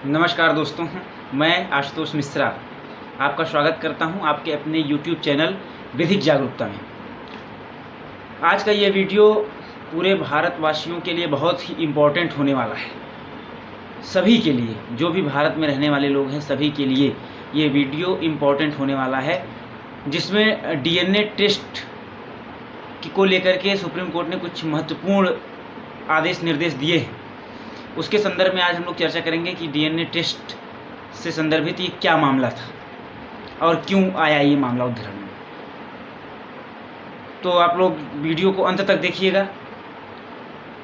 नमस्कार दोस्तों, मैं आशुतोष मिश्रा आपका स्वागत करता हूं आपके अपने YouTube चैनल विधिक जागरूकता में। आज का ये वीडियो पूरे भारतवासियों के लिए बहुत ही इम्पोर्टेंट होने वाला है। सभी के लिए, जो भी भारत में रहने वाले लोग हैं, सभी के लिए ये वीडियो इम्पोर्टेंट होने वाला है, जिसमें DNA टेस्ट को लेकर के सुप्रीम कोर्ट ने कुछ महत्वपूर्ण आदेश निर्देश दिए हैं। उसके संदर्भ में आज हम लोग चर्चा करेंगे कि DNA टेस्ट से संदर्भित ये क्या मामला था और क्यों आया ये मामला उद्धरण में। तो आप लोग वीडियो को अंत तक देखिएगा,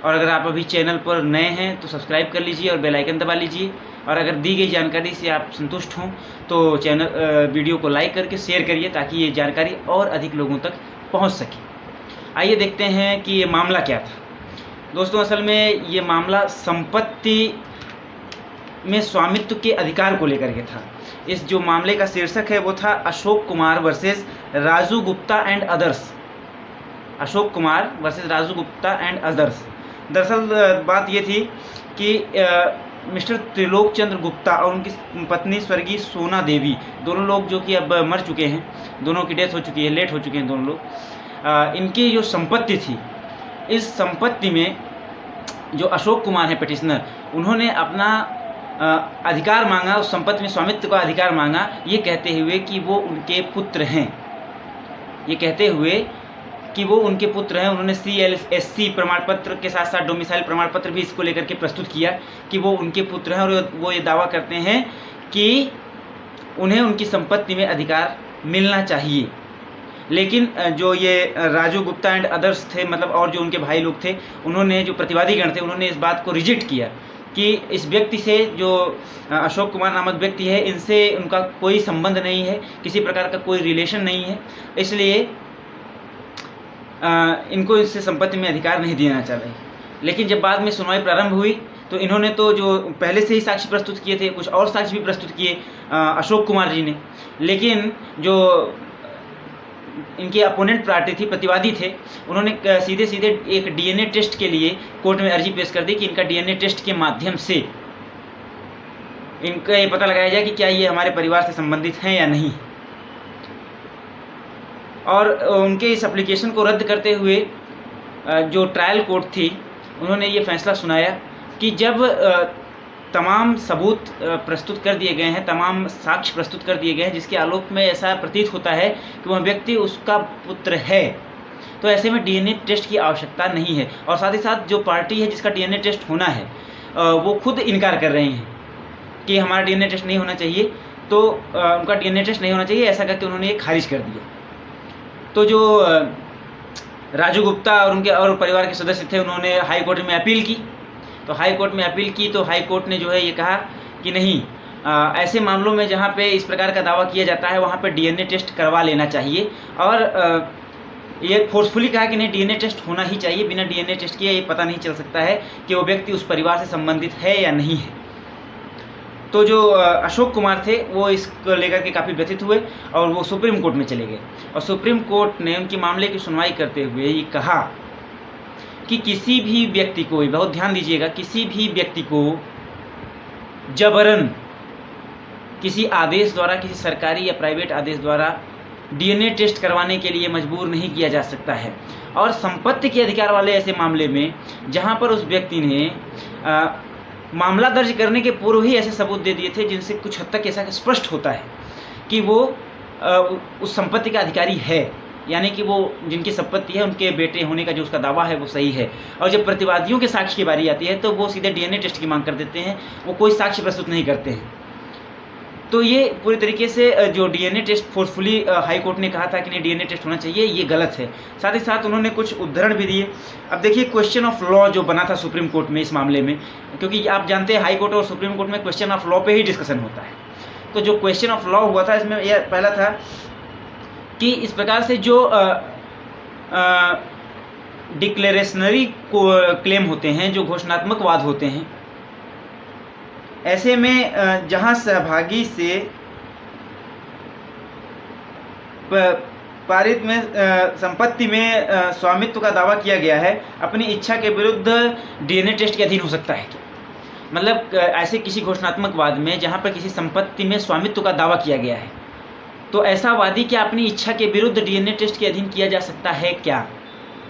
और अगर आप अभी चैनल पर नए हैं तो सब्सक्राइब कर लीजिए और बेल आइकन दबा लीजिए। और अगर दी गई जानकारी से आप संतुष्ट हों तो वीडियो को लाइक करके शेयर करिए, ताकि ये जानकारी और अधिक लोगों तक पहुंच सके। आइए देखते हैं कि ये मामला क्या था। दोस्तों, असल में ये मामला संपत्ति में स्वामित्व के अधिकार को लेकर के था। इस जो मामले का शीर्षक है वो था Ashok Kumar versus Raju Gupta and others. Ashok Kumar versus Raju Gupta and others. दरअसल बात ये थी कि मिस्टर त्रिलोक चंद्र गुप्ता और उनकी पत्नी स्वर्गीय सोना देवी, दोनों लोग जो कि अब मर चुके हैं, दोनों की डेथ हो चुकी है, लेट हो चुके हैं दोनों लोग। इनकी जो संपत्ति थी, इस संपत्ति में जो अशोक कुमार हैं पिटिशनर, उन्होंने अपना अधिकार मांगा, उस संपत्ति में स्वामित्व का अधिकार मांगा, ये कहते हुए कि वो उनके पुत्र हैं। ये कहते हुए कि वो उनके पुत्र हैं। उन्होंने CLSC प्रमाण पत्र के साथ साथ डोमिसाइल प्रमाण पत्र भी इसको लेकर के प्रस्तुत किया कि वो उनके पुत्र हैं, और वो ये दावा करते हैं कि उन्हें उनकी संपत्ति में अधिकार मिलना चाहिए। लेकिन जो ये राजू गुप्ता एंड अदर्स थे, मतलब और जो उनके भाई लोग थे, उन्होंने, जो प्रतिवादीगण थे, उन्होंने इस बात को रिजेक्ट किया कि इस व्यक्ति से, जो अशोक कुमार नामक व्यक्ति है, इनसे उनका कोई संबंध नहीं है, किसी प्रकार का कोई रिलेशन नहीं है, इसलिए इनको इससे संपत्ति में अधिकार नहीं देना चाहिए। लेकिन जब बाद में सुनवाई प्रारंभ हुई तो इन्होंने तो जो पहले से ही साक्ष्य प्रस्तुत किए थे, कुछ और साक्ष्य भी प्रस्तुत किए अशोक कुमार जी ने। लेकिन जो इनके अपोनेंट पार्टी थी, प्रतिवादी थे, उन्होंने सीधे सीधे एक DNA टेस्ट के लिए कोर्ट में अर्जी पेश कर दी कि इनका DNA टेस्ट के माध्यम से इनका ये पता लगाया जाए कि क्या ये हमारे परिवार से संबंधित हैं या नहीं। और उनके इस एप्लीकेशन को रद्द करते हुए जो ट्रायल कोर्ट थी, उन्होंने ये फैसला सुनाया कि जब तमाम सबूत प्रस्तुत कर दिए गए हैं, तमाम साक्ष्य प्रस्तुत कर दिए गए हैं, जिसके आलोक में ऐसा प्रतीत होता है कि वह व्यक्ति उसका पुत्र है, तो ऐसे में DNA टेस्ट की आवश्यकता नहीं है। और साथ ही साथ जो पार्टी है जिसका DNA टेस्ट होना है, वो खुद इनकार कर रहे हैं कि हमारा DNA टेस्ट नहीं होना चाहिए, तो उनका DNA टेस्ट नहीं होना चाहिए, ऐसा करके उन्होंने ये खारिज कर दिया। तो जो राजू गुप्ता और उनके और परिवार के सदस्य थे, उन्होंने हाई कोर्ट में अपील की। तो हाई कोर्ट में अपील की तो हाई कोर्ट ने जो है ये कहा कि नहीं, ऐसे मामलों में जहाँ पे इस प्रकार का दावा किया जाता है, वहाँ पे DNA टेस्ट करवा लेना चाहिए। और ये फोर्सफुली कहा कि नहीं, DNA टेस्ट होना ही चाहिए, बिना DNA टेस्ट किए ये पता नहीं चल सकता है कि वो व्यक्ति उस परिवार से संबंधित है या नहीं है। तो जो अशोक कुमार थे, वो इसको लेकर के काफ़ी व्यथित हुए और वो सुप्रीम कोर्ट में चले गए। और सुप्रीम कोर्ट ने उनकी मामले की सुनवाई करते हुए ये कहा कि किसी भी व्यक्ति को, बहुत ध्यान दीजिएगा, किसी भी व्यक्ति को जबरन किसी आदेश द्वारा, किसी सरकारी या प्राइवेट आदेश द्वारा DNA टेस्ट करवाने के लिए मजबूर नहीं किया जा सकता है। और संपत्ति के अधिकार वाले ऐसे मामले में जहां पर उस व्यक्ति ने मामला दर्ज करने के पूर्व ही ऐसे सबूत दे दिए थे जिनसे कुछ हद तक ऐसा स्पष्ट होता है कि वो उस संपत्ति का अधिकारी है, यानी कि वो जिनकी संपत्ति है उनके बेटे होने का जो उसका दावा है वो सही है। और जब प्रतिवादियों के साक्ष्य की बारी आती है तो वो सीधे DNA टेस्ट की मांग कर देते हैं, वो कोई साक्ष्य प्रस्तुत नहीं करते हैं। तो ये पूरी तरीके से जो DNA test forcefully high court ने कहा था कि नहीं DNA टेस्ट होना चाहिए, ये गलत है। साथ ही साथ उन्होंने कुछ उदाहरण भी दिए। अब देखिए, क्वेश्चन ऑफ लॉ जो बना था सुप्रीम कोर्ट में इस मामले में, क्योंकि आप जानते हैं हाई कोर्ट और सुप्रीम कोर्ट में क्वेश्चन ऑफ लॉ पे ही डिस्कशन होता है। तो जो क्वेश्चन ऑफ लॉ हुआ था, इसमें यह पहला था कि इस प्रकार से जो डिक्लेरेशनरी क्लेम होते हैं, जो घोषणात्मक वाद होते हैं, ऐसे में जहां सहभागी से पारित में संपत्ति में स्वामित्व का दावा किया गया है, अपनी इच्छा के विरुद्ध DNA टेस्ट के अधीन हो सकता है क्या? मतलब ऐसे किसी घोषणात्मक वाद में जहाँ पर किसी संपत्ति में स्वामित्व का दावा किया गया है, तो ऐसा वादी क्या अपनी इच्छा के विरुद्ध डीएनए टेस्ट के अधीन किया जा सकता है क्या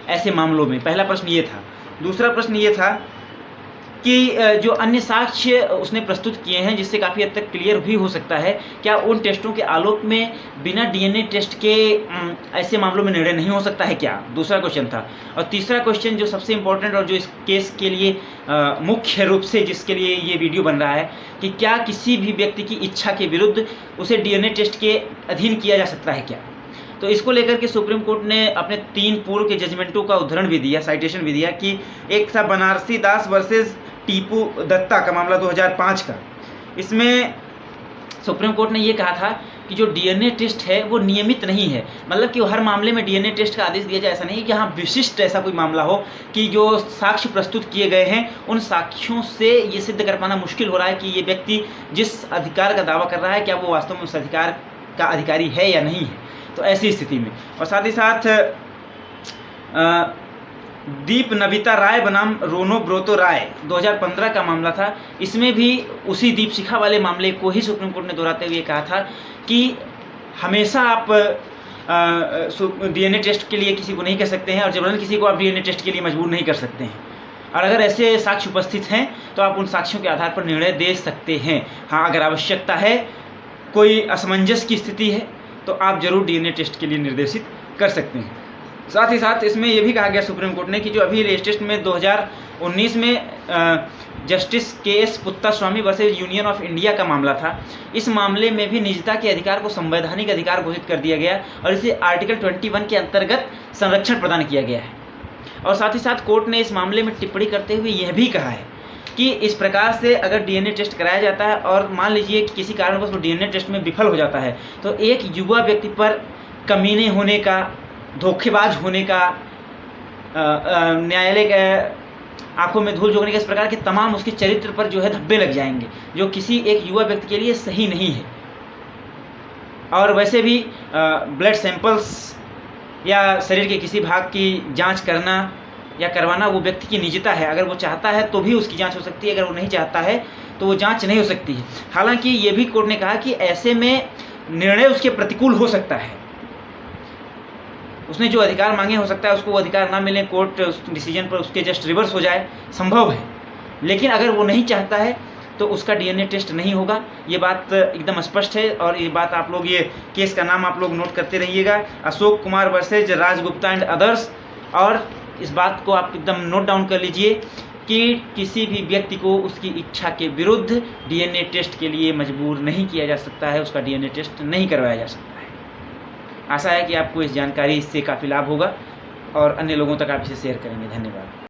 ऐसे मामलों में? पहला प्रश्न ये था। दूसरा प्रश्न ये था कि जो अन्य साक्ष्य उसने प्रस्तुत किए हैं जिससे काफ़ी हद तक क्लियर भी हो सकता है, क्या उन टेस्टों के आलोक में बिना डीएनए टेस्ट के ऐसे मामलों में निर्णय नहीं हो सकता है क्या? दूसरा क्वेश्चन था। और तीसरा क्वेश्चन जो सबसे इम्पोर्टेंट और जो इस केस के लिए मुख्य रूप से जिसके लिए ये वीडियो बन रहा है कि क्या किसी भी व्यक्ति की इच्छा के विरुद्ध उसे डीएनए टेस्ट के अधीन किया जा सकता है क्या? तो इसको लेकर के सुप्रीम कोर्ट ने अपने 3 पूर्व के जजमेंटों का उदाहरण भी दिया, साइटेशन भी दिया कि एक था बनारसी दास वर्सेस टीपू दत्ता का मामला 2005 का। इसमें सुप्रीम कोर्ट ने ये कहा था कि जो डीएनए टेस्ट है वो नियमित नहीं है, मतलब कि हर मामले में डीएनए टेस्ट का आदेश दिया जाए ऐसा नहीं कि हाँ विशिष्ट ऐसा कोई मामला हो कि जो साक्ष्य प्रस्तुत किए गए हैं उन साक्ष्यों से ये सिद्ध कर पाना मुश्किल हो रहा है कि ये व्यक्ति जिस अधिकार का दावा कर रहा है क्या वो वास्तव में उस अधिकार का अधिकारी है या नहीं है। तो ऐसी स्थिति में, और साथ ही साथ दीप नविता राय बनाम रोनो ब्रोतो राय 2015 का मामला था। इसमें भी उसी दीप शिखा वाले मामले को ही सुप्रीम कोर्ट ने दोहराते हुए कहा था कि हमेशा आप डीएनए टेस्ट के लिए किसी को नहीं कर सकते हैं और जबरन किसी को आप डीएनए टेस्ट के लिए मजबूर नहीं कर सकते हैं, और अगर ऐसे साक्ष्य उपस्थित हैं तो आप उन साक्ष्यों के आधार पर निर्णय दे सकते हैं। हाँ, अगर आवश्यकता है, कोई असमंजस की स्थिति है तो आप जरूर डीएनए टेस्ट के लिए निर्देशित कर सकते हैं। साथ ही साथ इसमें यह भी कहा गया सुप्रीम कोर्ट ने कि जो अभी लेटेस्ट में 2019 में justice KS. Puttaswamy versus union of India का मामला था, इस मामले में भी निजता के अधिकार को संवैधानिक अधिकार घोषित कर दिया गया और इसे आर्टिकल 21 के अंतर्गत संरक्षण प्रदान किया गया है। और साथ ही साथ कोर्ट ने इस मामले में टिप्पणी करते हुए यह भी कहा है कि इस प्रकार से अगर डीएनए टेस्ट कराया जाता है और मान लीजिए कि किसी कारणवश वो डीएनए टेस्ट में विफल हो जाता है तो एक युवा व्यक्ति पर कमीने होने का, धोखेबाज होने का, न्यायालय के आंखों में धूल झोंकने के, इस प्रकार के तमाम उसके चरित्र पर जो है धब्बे लग जाएंगे, जो किसी एक युवा व्यक्ति के लिए सही नहीं है। और वैसे भी ब्लड सैंपल्स या शरीर के किसी भाग की जांच करना या करवाना वो व्यक्ति की निजता है। अगर वो चाहता है तो भी उसकी जांच हो सकती है, अगर वो नहीं चाहता है तो वो जांच नहीं हो सकती है। हालांकि ये भी कोर्ट ने कहा कि ऐसे में निर्णय उसके प्रतिकूल हो सकता है, उसने जो अधिकार मांगे हो सकता है उसको वो अधिकार ना मिले, कोर्ट उस डिसीजन पर उसके जस्ट रिवर्स हो जाए, संभव है। लेकिन अगर वो नहीं चाहता है तो उसका डीएनए टेस्ट नहीं होगा, ये बात एकदम स्पष्ट है। और ये बात आप लोग, ये केस का नाम आप लोग नोट करते रहिएगा, Ashok Kumar versus Raj Gupta and others. और इस बात को आप एकदम नोट डाउन कर लीजिए कि किसी भी व्यक्ति को उसकी इच्छा के विरुद्ध डीएनए टेस्ट के लिए मजबूर नहीं किया जा सकता है, उसका डीएनए टेस्ट नहीं करवाया जा सकता है। आशा है कि आपको इस जानकारी से काफ़ी लाभ होगा और अन्य लोगों तक आप इसे शेयर करेंगे। धन्यवाद।